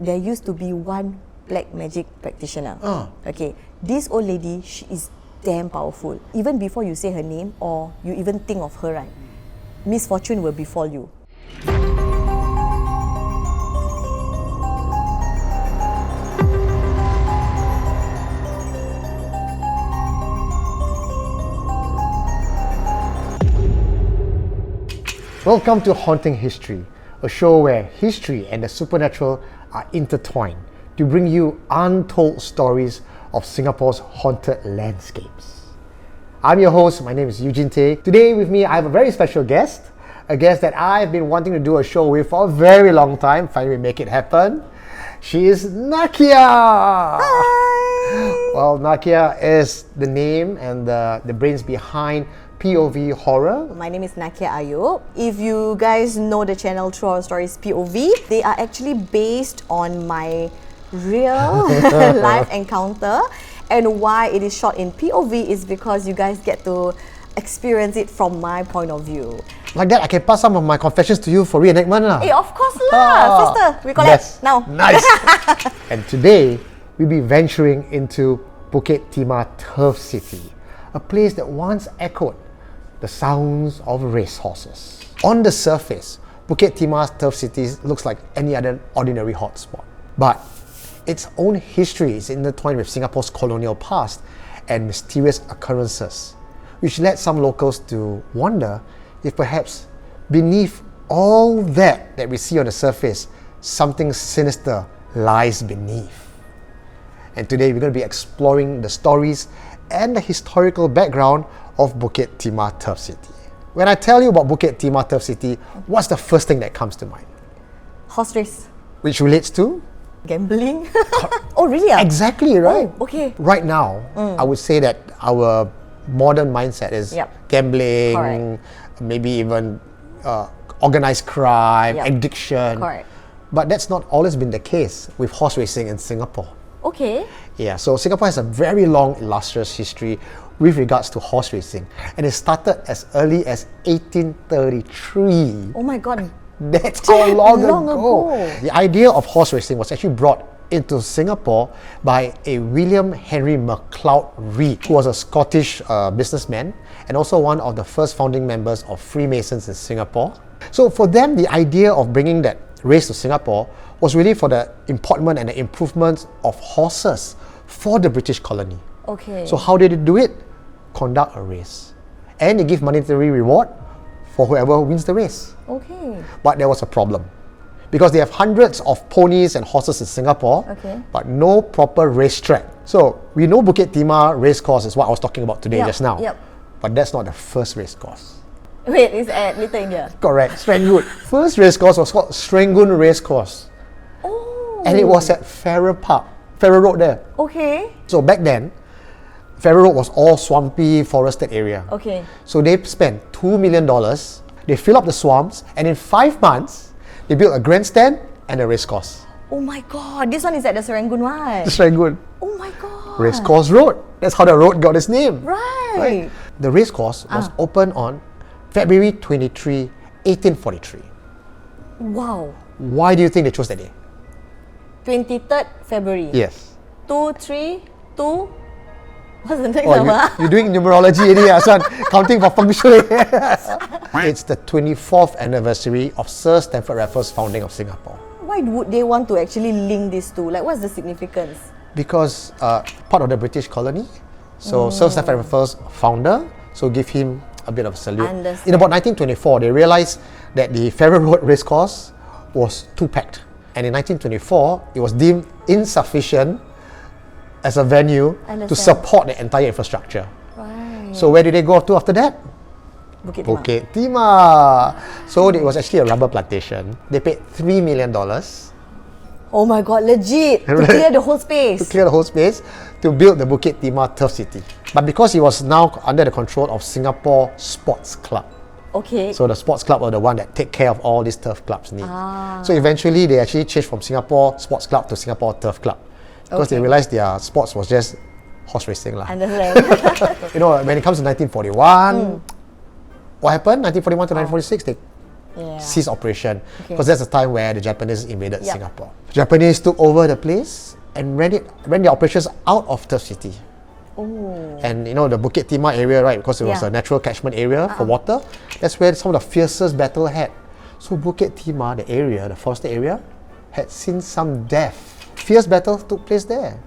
there used to be one black magic practitioner. Okay, this old lady, she is damn powerful. Even before you say her name or you even think of her, right, misfortune will befall you. Welcome to Haunting History, a show where history and the supernatural are intertwined to bring you untold stories of Singapore's haunted landscapes. I'm your host, my name is Eugene. Today with me I have a very special guest, a guest that I've been wanting to do a show with for a very long time, finally make it happen. She is Nakia! Hi! Well, Nakia is the name and the brains behind POV Horror. My name is Nakia. If you guys know the channel True Horror Stories POV, they are actually based on my real life encounter. And why it is shot in POV is because you guys get to experience it from my point of view. Like that, I can pass some of my confessions to you for reenactment lah. Hey, of course lah. Faster, we collect now. Nice. And today, we'll be venturing into Bukit Timah Turf City, a place that once echoed the sounds of racehorses. On the surface, Bukit Timah Turf City looks like any other ordinary hotspot. But its own history is intertwined with Singapore's colonial past and mysterious occurrences, which led some locals to wonder if perhaps beneath all that we see on the surface, something sinister lies beneath. And today we're going to be exploring the stories and the historical background of Bukit Timah Turf City. When I tell you about Bukit Timah Turf City, what's the first thing that comes to mind? Horse race. Which relates to? Gambling. Oh, really? Exactly, right? Oh, okay. Right now, I would say that our modern mindset is gambling, Correct. maybe even organized crime, addiction. Correct. But that's not always been the case with horse racing in Singapore. Okay. Yeah, so Singapore has a very long, illustrious history with regards to horse racing. And it started as early as 1833. Oh my god. That's how long ago. ago. The idea of horse racing was actually brought into Singapore by a William Henry MacLeod Reid, who was a Scottish businessman and also one of the first founding members of Freemasons in Singapore. So for them, the idea of bringing that race to Singapore was really for the importment and the improvement of horses for the British colony. Okay. So how did they do it? Conduct a race. And they give monetary reward for whoever wins the race. Okay. But there was a problem. Because they have hundreds of ponies and horses in Singapore, but no proper racetrack. So we know Bukit Timah Racecourse is what I was talking about today just now. But that's not the first racecourse. Wait, it's at Little India? Correct, Serangoon. First racecourse was called Serangoon Racecourse. Oh. And it was at Farrer Park, Farrer Road there. Okay. So back then, Farrer Road was all swampy, forested area. Okay. So they spent $2 million, they fill up the swamps, and in 5 months, they built a grandstand and a racecourse. Oh my god, this one is at the Serangoon one. The Serangoon. Oh my god. Racecourse Road. That's how the road got its name. Right. The racecourse was opened on February 23, 1843. Wow. Why do you think they chose that day? 23rd February. Yes. 2, 3, 2. What's the next Oh, number? you're doing numerology already, son. Counting for feng shui. It's the 24th anniversary of Sir Stamford Raffles' founding of Singapore. Why would they want to actually link these two? Like, what's the significance? Because part of the British colony. So Sir Stamford Raffles, founder, so give him a bit of a salute. Understand. In about 1924, they realized that the Farrer Road Racecourse was too packed. And in 1924, it was deemed insufficient as a venue to support the entire infrastructure. Right. So where did they go to after that? Bukit Timah. Bukit Timah. So it was actually a rubber plantation. They paid $3 million Oh my god, legit! To clear the whole space. To build the Bukit Timah Turf City. But because it was now under the control of Singapore Sports Club. Okay. So the sports club are the one that take care of all these turf clubs need. So eventually they actually changed from Singapore Sports Club to Singapore Turf Club. Because they realized their sports was just horse racing lah. Understand. You know, when it comes to 1941, what happened? 1941 to 1946, they ceased operation because that's the time where the Japanese invaded Singapore. Japanese took over the place and ran the operations out of Turf City. And you know the Bukit Timah area, right? Because it was a natural catchment area for water. That's where some of the fiercest battle had. So Bukit Timah, the area, the forested area, had seen some death. Fierce battle took place there.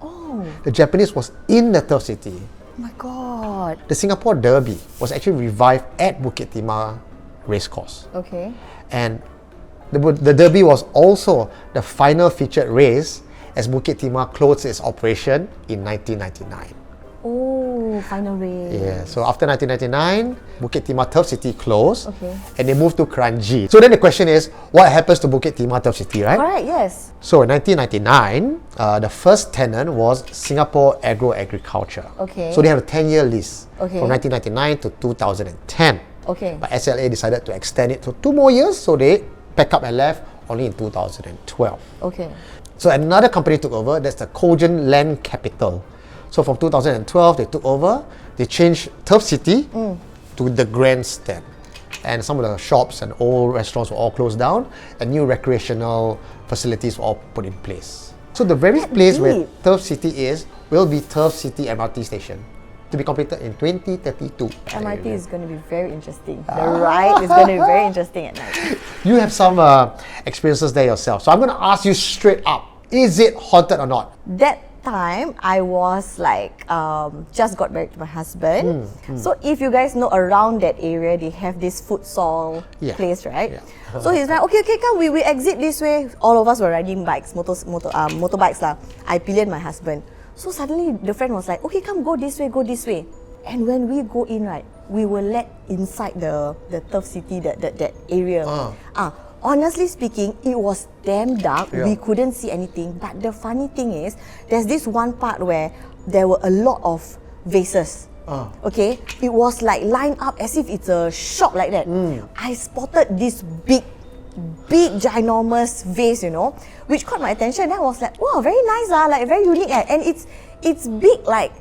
The Japanese was in the Turf City. Oh my God. The Singapore Derby was actually revived at Bukit Timah Racecourse. Okay. And the Derby was also the final featured race as Bukit Timah closed its operation in 1999. Oh, final race. Yeah, so after 1999, Bukit Timah Turf City closed and they moved to Kranji. So then the question is, what happens to Bukit Timah Turf City, right? Alright, yes. So in 1999, the first tenant was Singapore Agro Agriculture. Okay. So they have a 10-year lease Okay. from 1999 to 2010. Okay. But SLA decided to extend it to 2 more years, so they packed up and left only in 2012. Okay. So another company took over, that's the Cogent Land Capital. So from 2012, they took over, they changed Turf City to the Grandstand. And some of the shops and old restaurants were all closed down, and new recreational facilities were all put in place. So the very place where Turf City is will be Turf City MRT station, to be completed in 2032. MRT is going to be very interesting. The ride is going to be very interesting at night. You have some experiences there yourself. So I'm going to ask you straight up, is it haunted or not? That time I was like just got married to my husband. So if you guys know, around that area they have this futsal place, right? So he's like, okay, come, we exit this way. All of us were riding bikes, motorbikes lah. I pillion my husband. So suddenly the friend was like, okay, come, go this way. And when we go in, right, we were let inside the Turf City, that area. Honestly speaking, it was damn dark. We couldn't see anything. But the funny thing is, there's this one part where there were a lot of vases. Okay, it was like lined up as if it's a shop like that. I spotted this big ginormous vase, you know, which caught my attention. Then I was like, wow, very nice like very unique and it's big like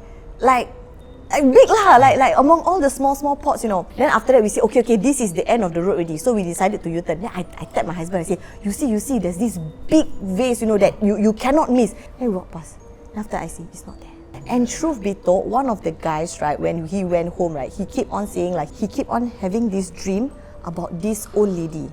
big lah, like among all the small pots, you know. Then after that we say, okay, this is the end of the road already. So we decided to U-turn. Then I tapped my husband. I say, you see, there's this big vase, you know, that you cannot miss. Then we walk past. And after I see, it's not there. And truth be told, one of the guys, right, when he went home, right, he keep on saying like he keep on having this dream about this old lady.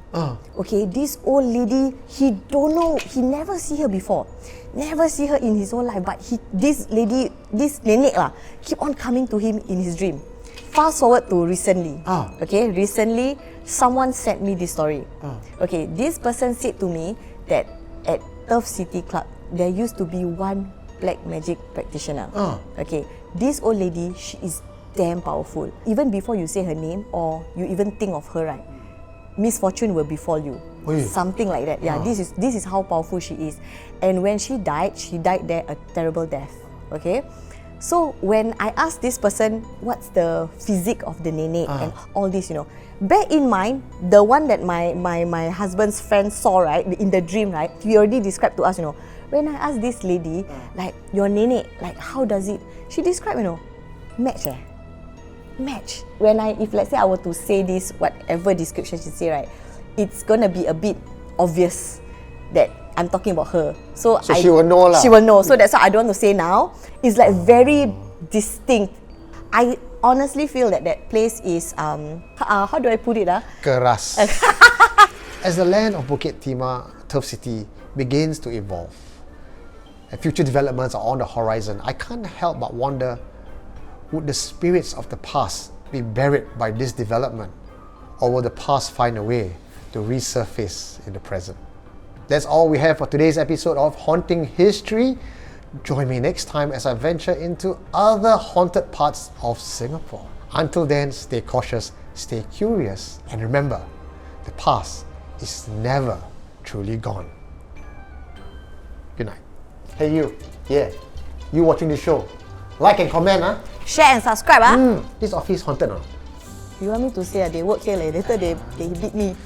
Okay, this old lady, he don't know, he never see her before. Never see her in his whole life, but this lady, this nenek lah, keep on coming to him in his dream. Fast forward to recently. Okay, recently someone sent me this story. Okay, this person said to me that at Turf City Club there used to be one black magic practitioner. Okay, this old lady, she is damn powerful. Even before you say her name or you even think of her, right, misfortune will befall you. Something like that. Yeah, this is how powerful she is. And when she died there a terrible death. Okay, so when I asked this person what's the physique of the nenek and all this, you know, bear in mind the one that my husband's friend saw, right, in the dream, right, he already described to us, you know. When I asked this lady, like, your nenek, like, how does it, she described, you know, match. If let's say I were to say this, whatever description she say, right, it's gonna be a bit obvious that I'm talking about her. So she will know lah. She will know. So that's why I don't want to say now. It's like very distinct. I honestly feel that place is how do I put it? Keras. As the land of Bukit Timah Turf City begins to evolve and future developments are on the horizon, I can't help but wonder, would the spirits of the past be buried by this development, or will the past find a way to resurface in the present? That's all we have for today's episode of Haunting History. Join me next time as I venture into other haunted parts of Singapore. Until then, stay cautious, stay curious, and remember, the past is never truly gone. Good night. Hey you, you watching this show, like and comment. Share and subscribe. This office haunted or not? You want me to say they work here later they beat me.